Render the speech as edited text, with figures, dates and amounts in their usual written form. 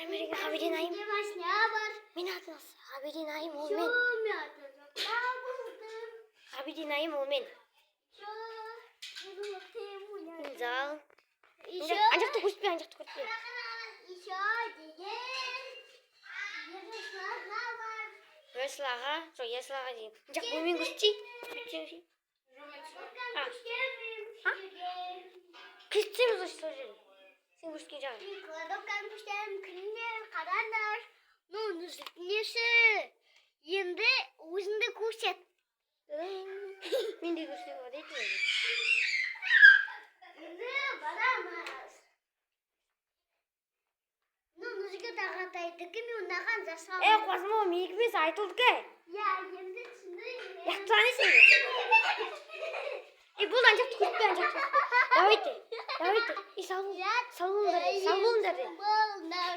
Америка хавидинаим. Минатнас хавидинаим улмен. Хавидинаим улмен. Зал. Анжахты хүртбе. Яслага, со яслага ди. Анжах бумин гүсчи. Кичим зөшсөж. Син гүски жаа. Кладокан пуштем кринер карандар. Ну, несі. Енді өзіңді көрсет. Мен де көрсек болады. Енді барамыз. Ну, нүзге тағатайды. Кім онаған жасау? Қуасыма мейкімес айтылды. Я, енді түсінді. Яқтыланы сен. Бұл анжақты көртпе. Давайте. Салбулындар. Салбулындар.